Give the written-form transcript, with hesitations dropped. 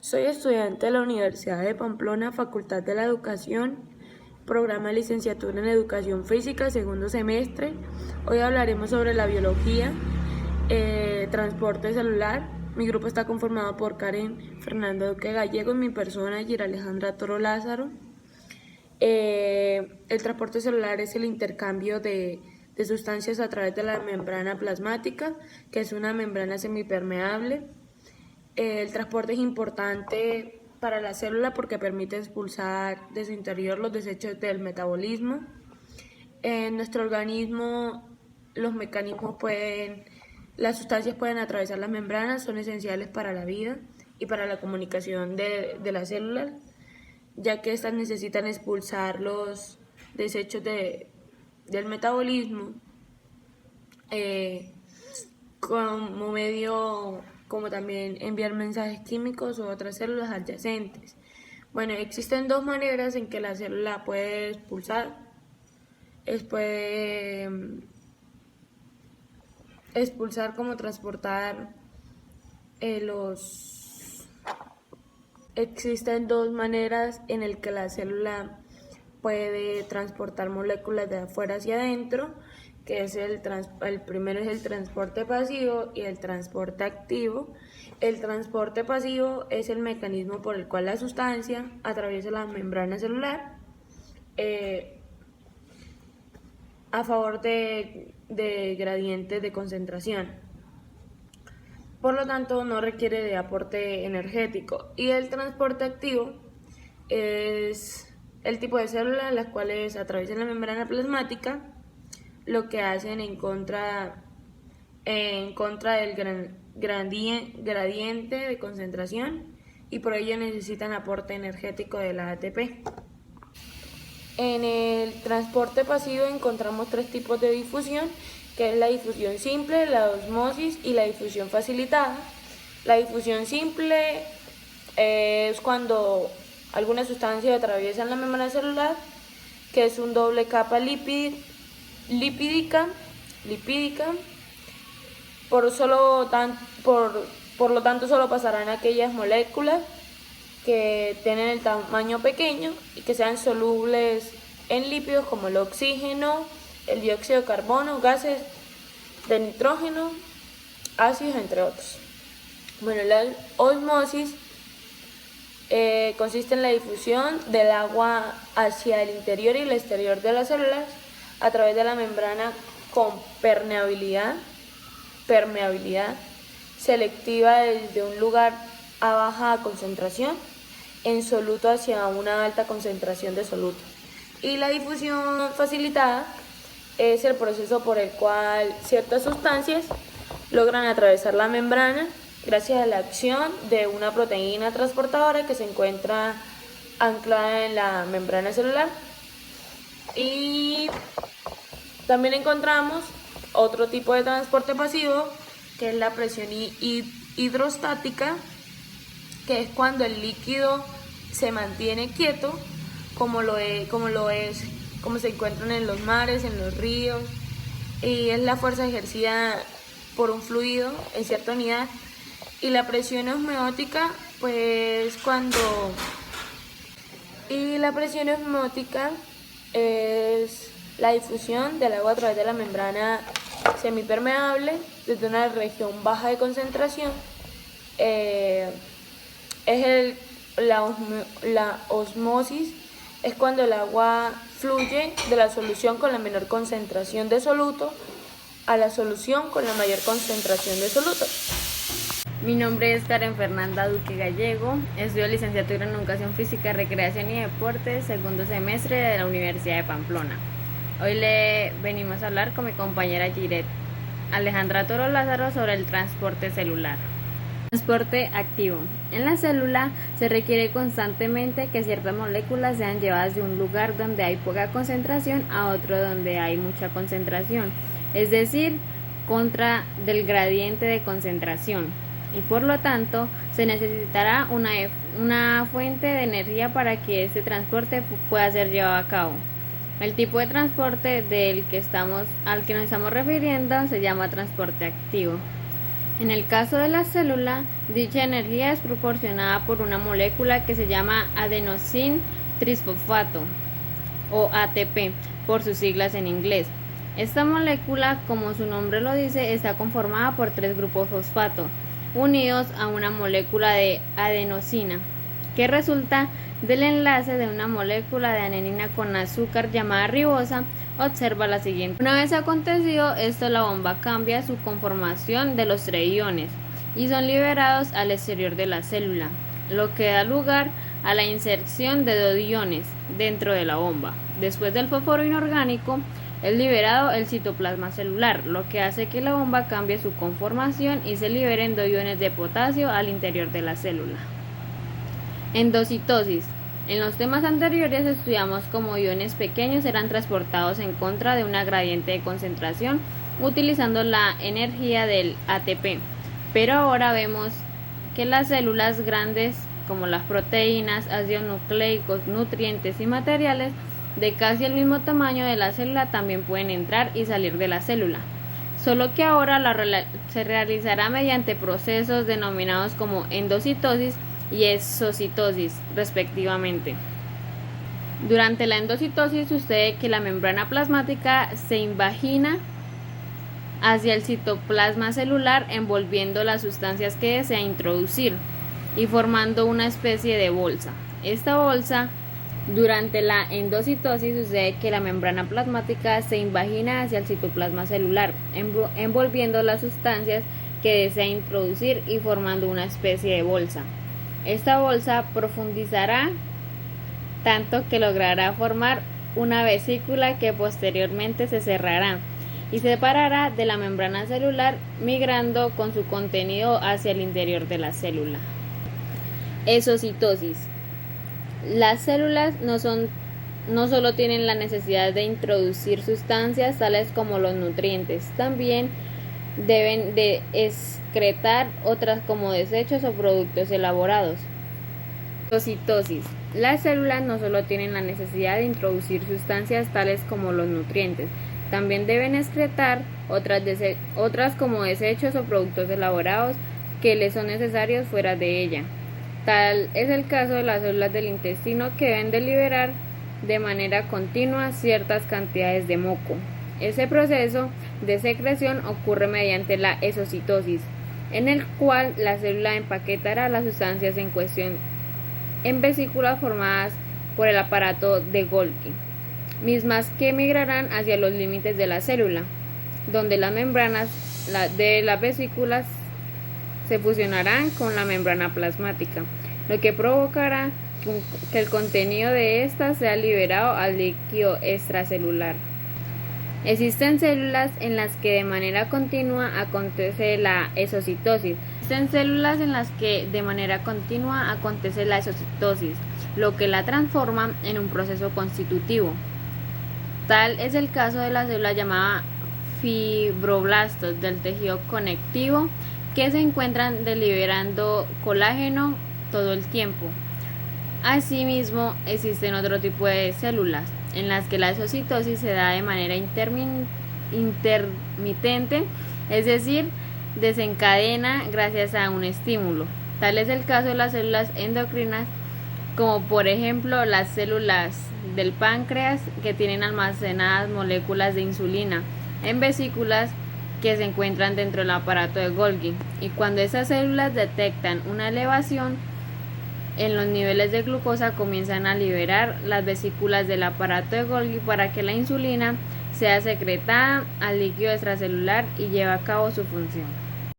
Soy estudiante de la Universidad de Pamplona, Facultad de la Educación, programa de licenciatura en Educación Física, segundo semestre. Hoy hablaremos sobre la biología, transporte celular. Mi grupo está conformado por Karen Fernanda Duque Gallego, mi persona, y Alejandra Toro Lázaro. El transporte celular es el intercambio de sustancias a través de la membrana plasmática, que es una membrana semipermeable. El transporte es importante para la célula porque permite expulsar de su interior los desechos del metabolismo. En nuestro organismo las sustancias pueden atravesar las membranas, son esenciales para la vida y para la comunicación de las células, ya que estas necesitan expulsar los desechos del metabolismo como también enviar mensajes químicos a otras células adyacentes. Bueno, existen dos maneras en que la célula puede expulsar. Puede expulsar como transportar Existen dos maneras en el que la célula puede transportar moléculas de afuera hacia adentro, que es el primero es el transporte pasivo y el transporte activo. El transporte pasivo es el mecanismo por el cual la sustancia atraviesa la membrana celular a favor de gradientes de concentración. Por lo tanto, no requiere de aporte energético. Y el transporte activo es el tipo de células las cuales atraviesan la membrana plasmática, lo que hacen en contra del gradiente de concentración, y por ello necesitan aporte energético de la ATP. En el transporte pasivo encontramos tres tipos de difusión, que es la difusión simple, la osmosis y la difusión facilitada. La difusión simple es cuando alguna sustancia atraviesa la membrana celular, que es un doble capa lipídica. Por lo tanto, solo pasarán aquellas moléculas que tienen el tamaño pequeño y que sean solubles en lípidos como el oxígeno, el dióxido de carbono, gases de nitrógeno, ácidos, entre otros. Bueno, la osmosis consiste en la difusión del agua hacia el interior y el exterior de las células a través de la membrana con permeabilidad selectiva desde un lugar a baja concentración en soluto hacia una alta concentración de soluto. Y la difusión facilitada es el proceso por el cual ciertas sustancias logran atravesar la membrana gracias a la acción de una proteína transportadora que se encuentra anclada en la membrana celular. Y también encontramos otro tipo de transporte pasivo, que es la presión hidrostática, que es cuando el líquido se mantiene quieto, como se encuentran en los mares, en los ríos, y es la fuerza ejercida por un fluido en cierta unidad. Y la presión osmótica, es la difusión del agua a través de la membrana semipermeable desde una región baja de concentración. La osmosis es cuando el agua fluye de la solución con la menor concentración de soluto a la solución con la mayor concentración de soluto. Mi nombre es Karen Fernanda Duque Gallego, estudio licenciatura en Educación Física, Recreación y Deportes, segundo semestre de la Universidad de Pamplona. Hoy le venimos a hablar con mi compañera Alejandra Toro Lázaro sobre el transporte celular. Transporte activo. En la célula se requiere constantemente que ciertas moléculas sean llevadas de un lugar donde hay poca concentración a otro donde hay mucha concentración, es decir, contra del gradiente de concentración, y por lo tanto se necesitará una fuente de energía para que este transporte pueda ser llevado a cabo. El tipo de transporte al que nos estamos refiriendo se llama transporte activo. En el caso de la célula, dicha energía es proporcionada por una molécula que se llama adenosín trisfosfato o ATP por sus siglas en inglés. Esta molécula, como su nombre lo dice, está conformada por 3 grupos fosfato unidos a una molécula de adenosina, que resulta del enlace de una molécula de adenina con azúcar llamada ribosa. Observa la siguiente. Una vez acontecido esto, la bomba cambia su conformación de los 3 iones y son liberados al exterior de la célula, lo que da lugar a la inserción de 2 iones dentro de la bomba. Después del fósforo inorgánico es liberado el citoplasma celular, lo que hace que la bomba cambie su conformación y se liberen 2 iones de potasio al interior de la célula. Endocitosis. En los temas anteriores estudiamos cómo iones pequeños eran transportados en contra de una gradiente de concentración utilizando la energía del ATP, pero ahora vemos que las células grandes como las proteínas, ácidos nucleicos, nutrientes y materiales de casi el mismo tamaño de la célula también pueden entrar y salir de la célula, solo que ahora se realizará mediante procesos denominados como endocitosis y exocitosis respectivamente. Durante la endocitosis sucede que la membrana plasmática se invagina hacia el citoplasma celular envolviendo las sustancias que desea introducir y formando una especie de bolsa. Esta bolsa, durante la endocitosis, sucede que la membrana plasmática se invagina hacia el citoplasma celular envolviendo las sustancias que desea introducir y formando una especie de bolsa. Esta bolsa profundizará tanto que logrará formar una vesícula que posteriormente se cerrará y separará de la membrana celular, migrando con su contenido hacia el interior de la célula. Exocitosis. Las células no solo tienen la necesidad de introducir sustancias tales como los nutrientes, también deben de excretar otras como desechos o productos elaborados. Exocitosis. Las células no solo tienen la necesidad de introducir sustancias tales como los nutrientes, también deben excretar otras como desechos o productos elaborados que les son necesarios fuera de ella. Tal es el caso de las células del intestino, que deben de liberar de manera continua ciertas cantidades de moco. Ese proceso de secreción ocurre mediante la exocitosis, en el cual la célula empaquetará las sustancias en cuestión en vesículas formadas por el aparato de Golgi, mismas que migrarán hacia los límites de la célula, donde las membranas de las vesículas se fusionarán con la membrana plasmática, lo que provocará que el contenido de ésta sea liberado al líquido extracelular. Existen células en las que de manera continua acontece la exocitosis. Lo que la transforma en un proceso constitutivo. Tal es el caso de las células llamadas fibroblastos del tejido conectivo, que se encuentran deliberando colágeno todo el tiempo. Asimismo, existen otro tipo de células en las que la exocitosis se da de manera intermitente, es decir, desencadena gracias a un estímulo. Tal es el caso de las células endocrinas, como por ejemplo las células del páncreas, que tienen almacenadas moléculas de insulina en vesículas que se encuentran dentro del aparato de Golgi, y cuando esas células detectan una elevación en los niveles de glucosa, comienzan a liberar las vesículas del aparato de Golgi para que la insulina sea secretada al líquido extracelular y lleve a cabo su función.